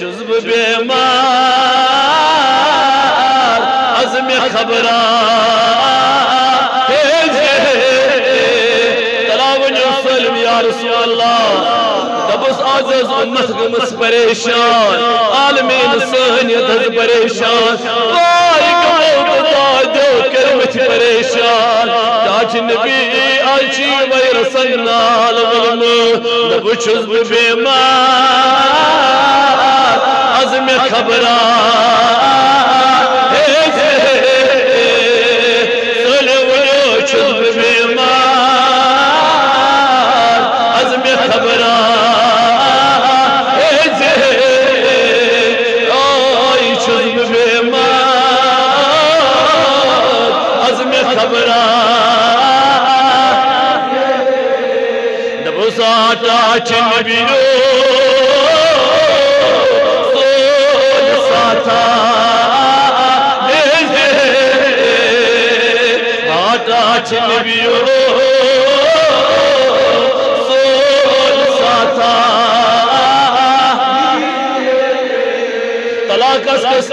शुज़्ब बेमार अज़्म खबरा तलावुन सल्म या रसूल अल्लाह दबस आज़ उम्मत गमस परेशान आलमीन सहनियत परेशान वाई कमो दो करमत परेशान ताज नबी आची वै रसन्नाल वलम दब शुज़्ब बेमार अज़्म खबरा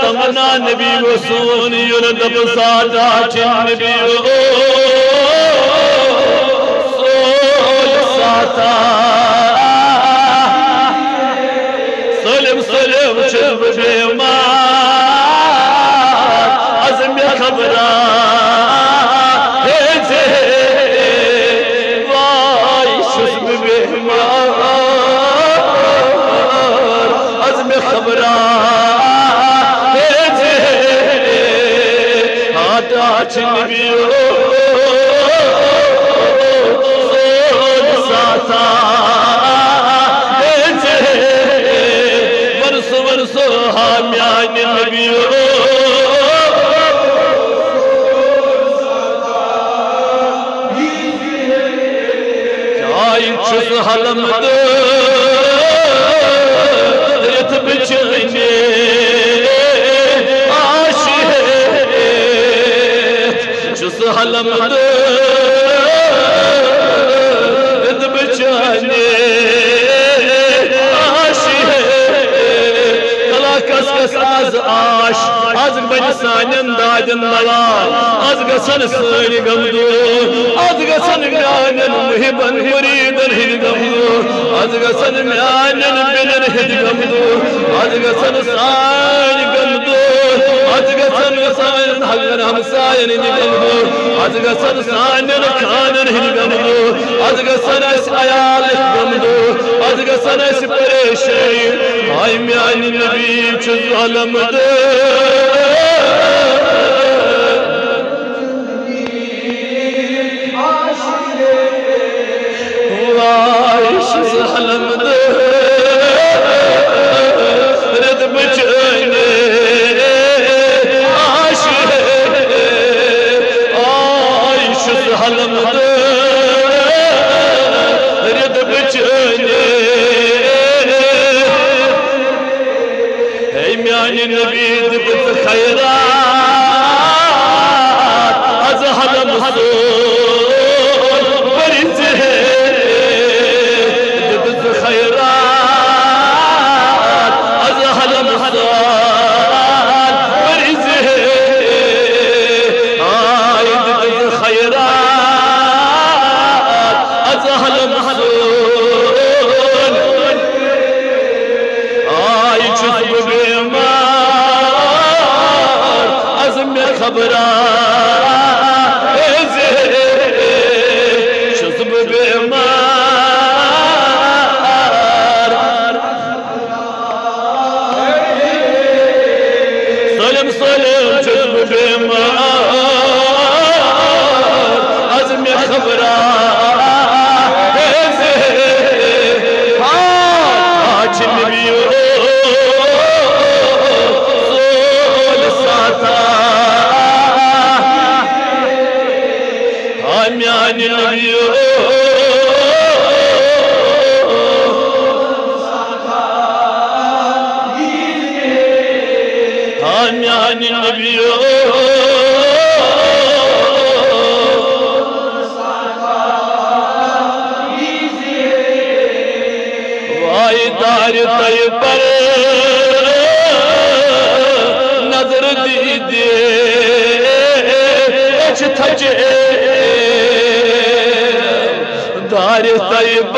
तमन्ना नबी वसून युरदब सादा नबी सोल साता सलम सलम शुज़्ब बेमार अज़्म खबरा वाई शुज़्ब बेमार अज़्म खबरा नबी सोल साता वर्ष वर्ष हाम्यान नबी छुस हलम रथ बिछने हलम बचाने कस आज आश आज बन सान दादन नवाज आज गसन सन गमदो आज गसन म्यानन मुहिबन मुरीदन हिद गमदो आज गसन म्यानन बिलन हिद गमदो आज गसन सान गमदो आज गसन सान हगन हमसायन गमदो आज गसन सान खानन हिद गमदो आज गसन अयाल गमदो आज गसन परेशानी हाय म्यान नबी छुज़ अलम दे वाई छुज़ अलम दे रद बचने आशिक़ आई छुज़ अलम दे रद बचने नबी दिबत खैरात अज़ हलम सोल बरिज़ है दिबत खैरात अज़ हलम सोल बरिज़ है आय दिबत खैरात अज़ हलम सोल आय शुज़्ब खबरा शुज़्ब बेमार सलम सलम शुज़्ब बेमार अज़्म खबरा दार तय पर थचे दार तैयब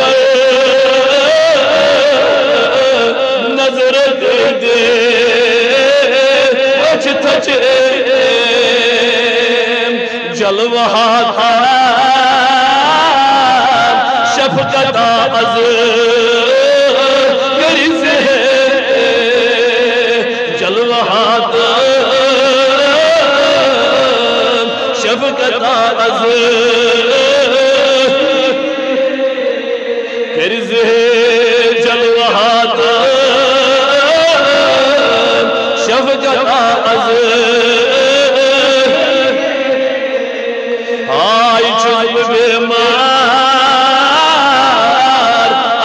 नजर दे थचे जलवा शफकत अज गरिज़ जलवा शफकत अज गरिज़ जलवा शफकत अज आई चुप बेमार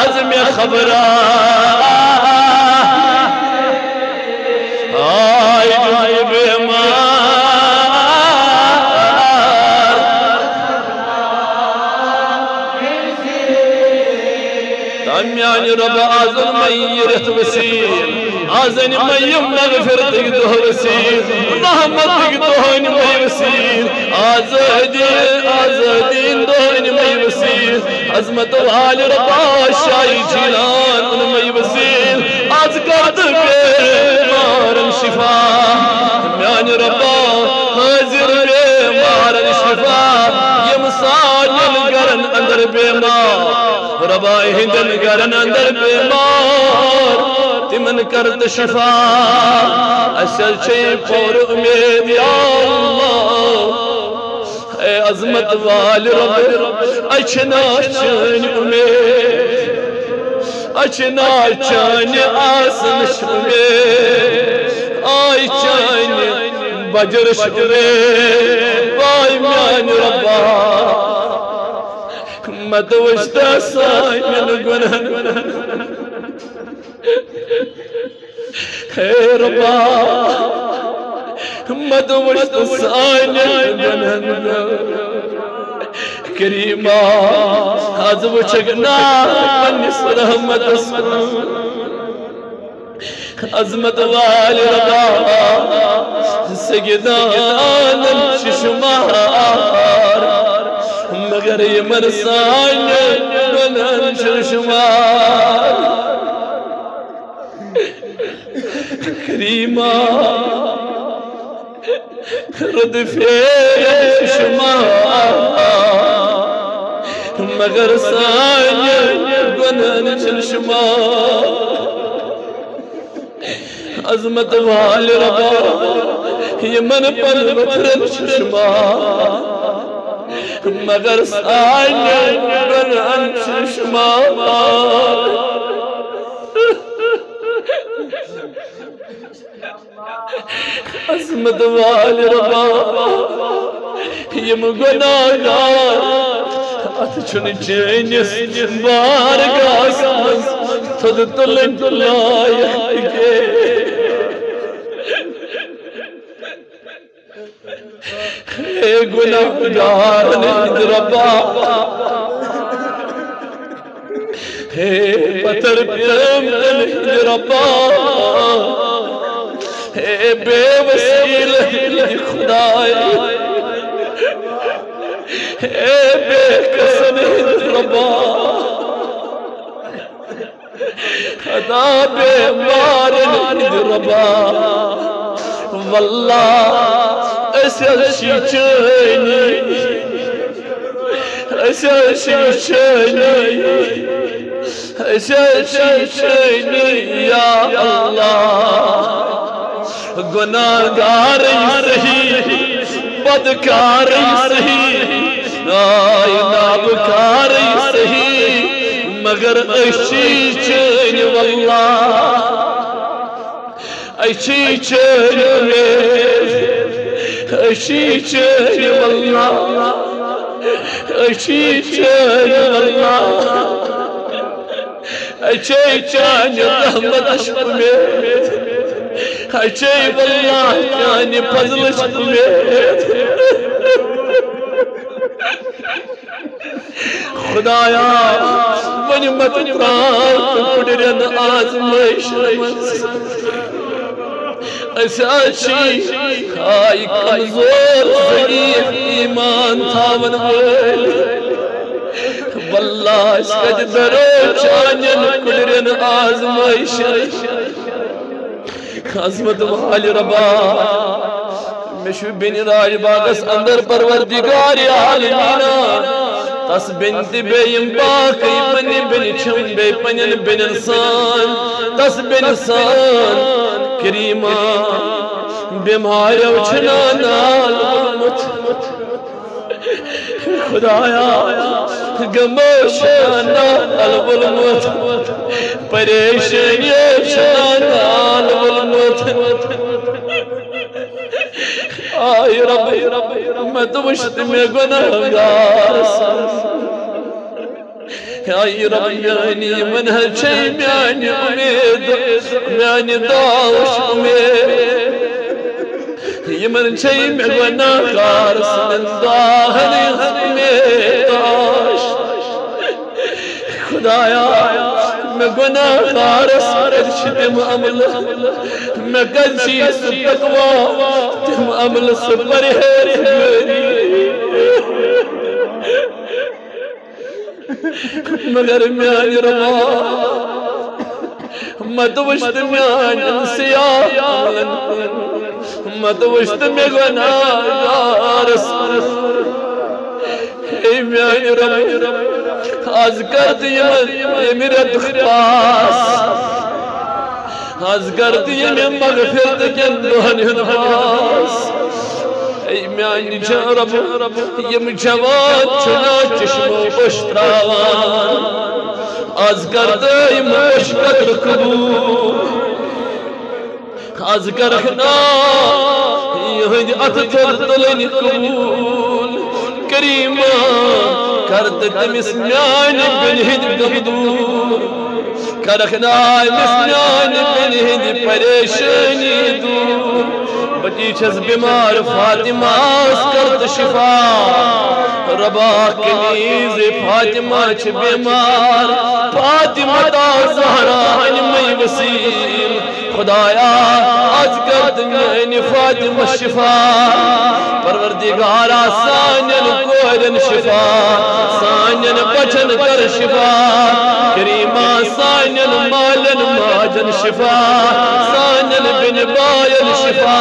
अज में खबरा आई चुप बेमार तम्यान रब आजन मय्यरत वसील आजन मय्यम मगफिरत दो वसील रहमत दो वसील आज़ादीन दोन मई वसील अज़मत वाल रबा शाही जिलान मई वसील आज करद बेमारन शिफा म्यान रबा हाजिर बेमारन शिफा यम साजन गरन अंदर बेमार रबा हिंदन गरन अंदर बेमार तिमन करद शिफा असल छे पर उम्मीद या अल्लाह अज़मत वाल रब अचना चन उम्मीद अचना चन आसन उम्मीद आई चन बजर उम्मीद बाय म्यान रब्बा मत वस्ता साइन गुनहन हे रब्बा मत वस्ता साइन गुनहन करीमा आज वचगना पन्निस रहमत अज़मत वाल रबा सगिदान शुमार मगर ये मरसान गुनहन शुमार करीमा रुद फेर शुमार मगर सान गुनहन शुमार अज़मत वाल रबा ये मन पल वथरन शुमार मगर सान गुनहन शुमार अज़मत वाल रबा यम गुनाहगार अत छुन चैनिस बारगाह थद तुलन लायक हे गुनाहगार रबा हे पत्थर प्रेम रबा हे बेवसील खुदाए हे बेकसन रबा खदा बेमार रबा वल्लाह ऐसे चैनी ऐसे चैनी या अल्लाह गुनाहगार सही बदकार सही नाबकार सही मगर अच्छी चैन वल्लाह अच्छी चैन अच्छी चैन वल्लाह अच्छी चैन वल्लाह अच्छी चैन रहमत अशक में अच्छे वल्लाह जाने फजल में खुदाया वन मत त्रार कुडरन आजमाइश आई कमजोर ज़ईफ़ ईमान थावन वल वल्लाह इसका दरो चानन कुदरन आज़माइश अज़मत वाल रबा मेशु बिन राजबागस अंदर परवरदिगार आलमीना तस बिन बेयम बाकी पन्ने बिन छम बे पन्ने बिन इंसान तस बिन इंसान करीमा बीमार उछना नाल खुदाया गमोशना नाल बुलमुत परेशानी नाल बुलमुत आय रब मैं तो मुश्त में गुनाहगार आय रब यानी मनहज छे म्यानी उम्मीद म्यानी दावश उम्मीद यमन छे में गुनाहगार सनदाहनी उम्मीद खुदाया मैं गुनाहगार अर्शदम अमल मैं कजी तकवा तुम अमल से परहेज़गारी मगर म्यान रबा मत वश्त म्यान सियाह मत वश्त में गुनाहगार म्यान रबा आज कर दिया मेरा दुखपास आज कर दिया मैं मगफिरत के दोहनवास म्यान रब यम जवान चुना चश्मो बश्त्रावान आज कर दे मुश्कत कबूल आज कर खना यह अतजल तलन कबूल करीमा कर तमिस म्यान बिन हिंद दूर करखना मिस म्यान बिन हिंद परेशानी दूर बची छस बीमार फातिमा कर शिफा रबा कनीज फातिमा छ बीमार फातिमा ता ज़हरा मई वसील खुदाया आज कर दुनिया फातिमा शिफा परवरदिगारा सानन कोरन शिफा सानन बचन कर शिफा करीमा सानन मालन माजन शिफा सानन बिन बायल शिफा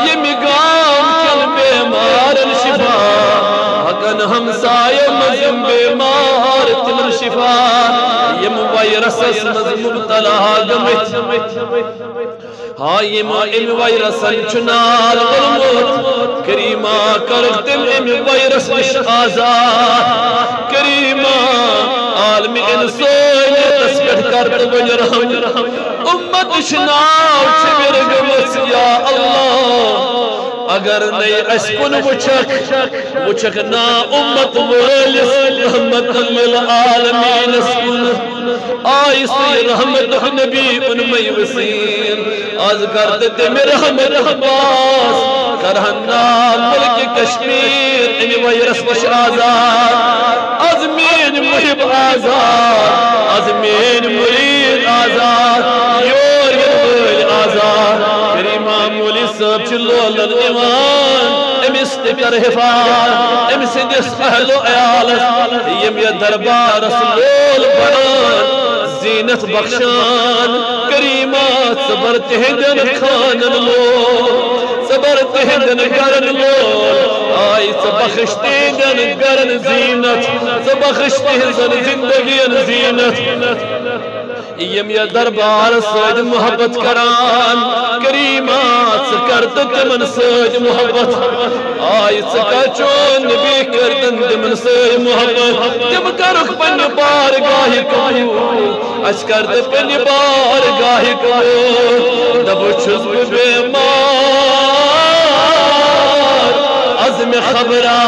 यमी गाम कल बेमारन शिफा हकन हमसाय मजम बेमार तिमन शिफा यम वायरस मज मुब्तला गमत हाँ यम वायरस चुनाल बुलमुत करीमा कर तिम वायरस निश आजाद करीमा आलम इंसान तस्बीह कर वन रहम उम्मत शनाव छबिर गमस या अल्लाह अगर नहीं अस्कुन वुचक ना उम्मत वलिस रहमत लिल आलमीन अस्कुन आइस रहमत नबी उनमय वसील आज कर दे मेरे रहमत अब्बास करहना मुल्क कश्मीर इन वायरस निश आजाद अज़मीन मुहिब आजाद अज़मीन मुरीद आजाद योर आजाद करीमा मौली सब लोलन ईमान अमिस कर हिफाज अमिस अहलो अयाल यम ये दरबार लोल बनान जीनत बख्शान करीमा सबर तहदन खानन लो सबर तहदन करन लो आई सबख्शते दन करन जीनत सबख्शते दन जिंदगी जीनत यम ये दरबार सद मोहब्बत करान करीमा कर तमन सद मोहब्बत आय चोन नबी कर तमन सद मोहब्बत तम करुख पन बार गाहि कबूल अस कर पन बार गाहि कबूल दब छुस बेमार अज़म खबरा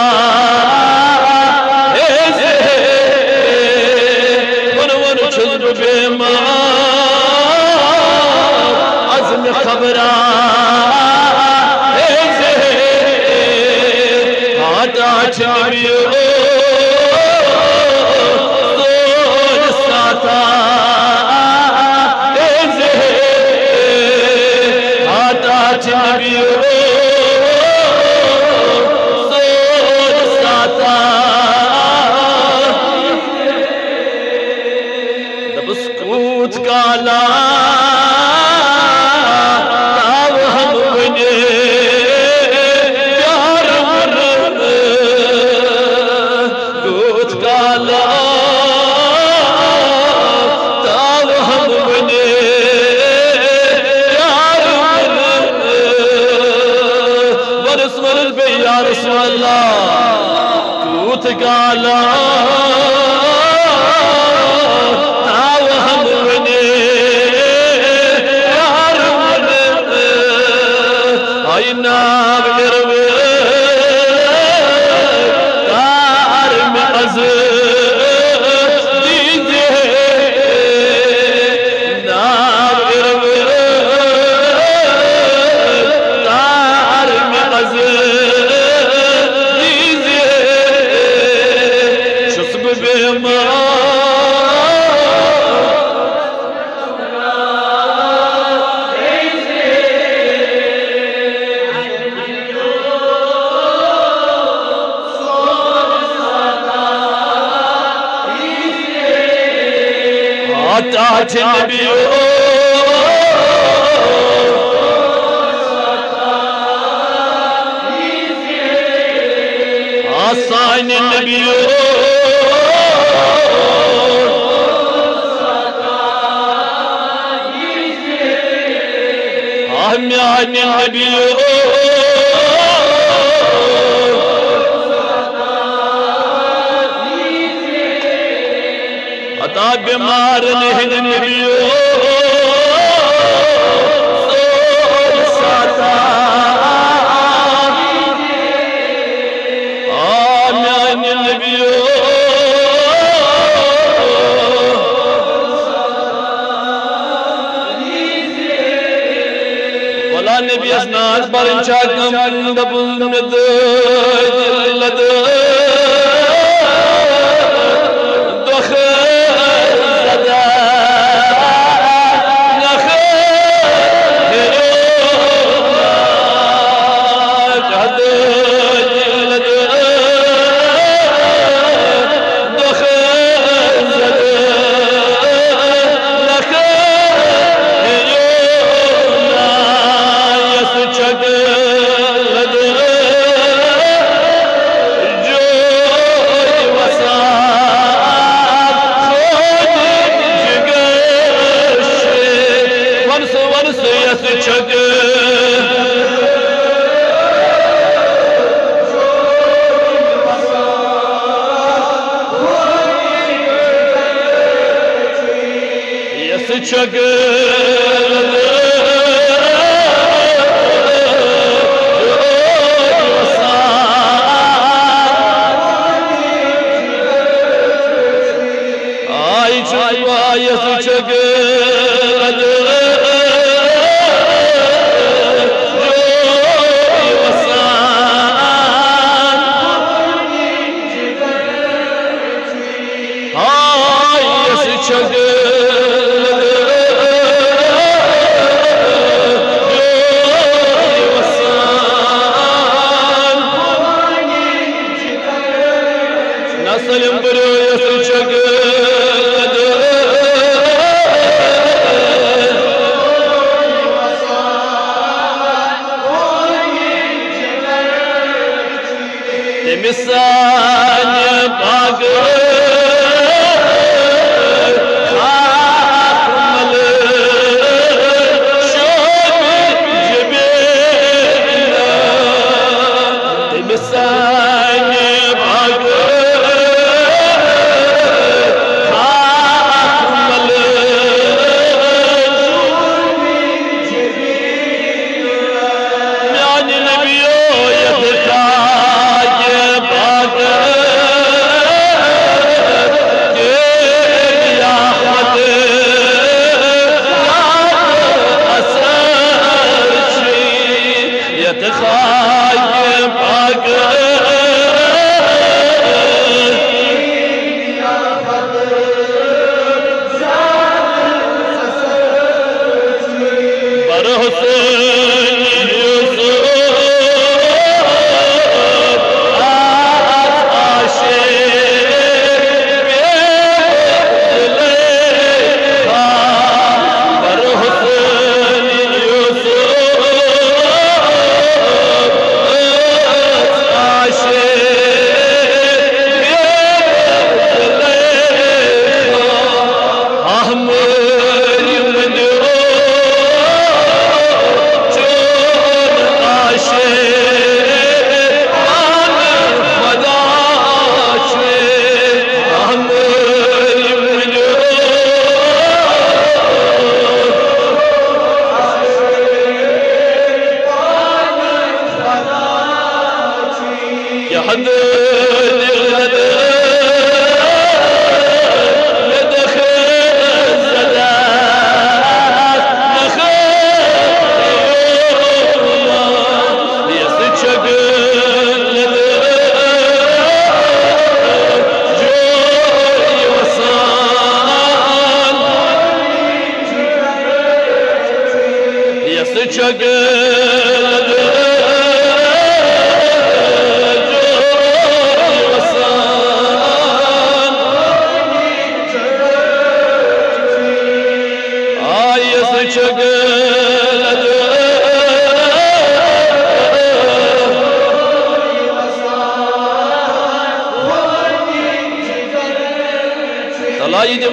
अज़म खबरा आता छबियो सोन साता आता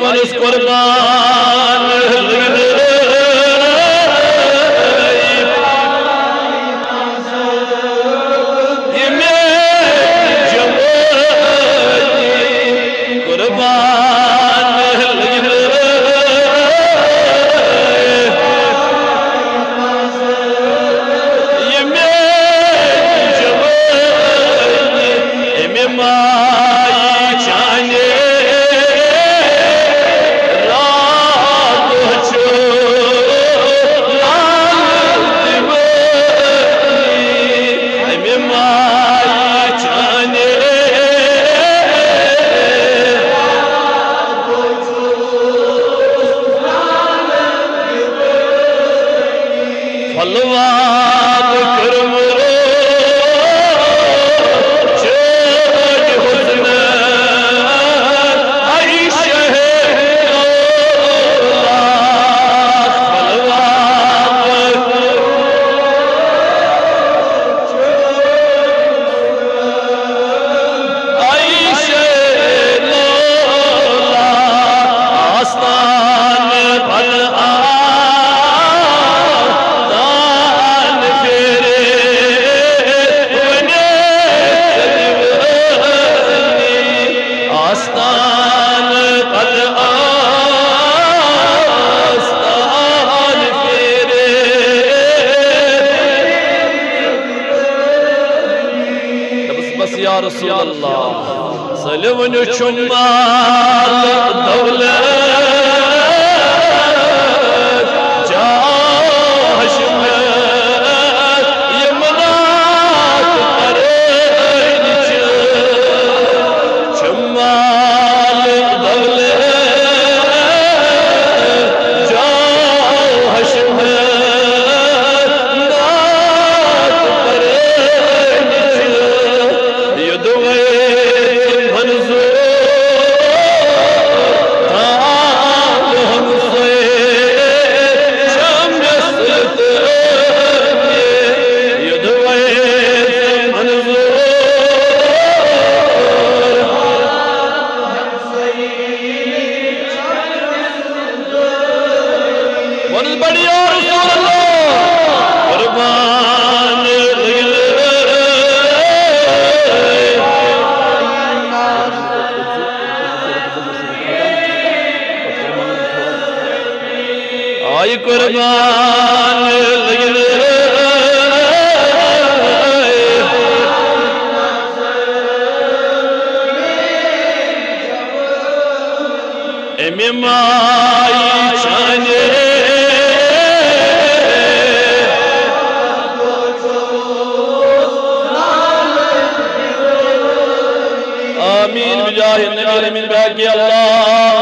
मनस कुर्बान रसूल अल्लाह सलवन चुम्माल दौलत आमीन बिजाहि नबी अमीन बाकी अल्लाह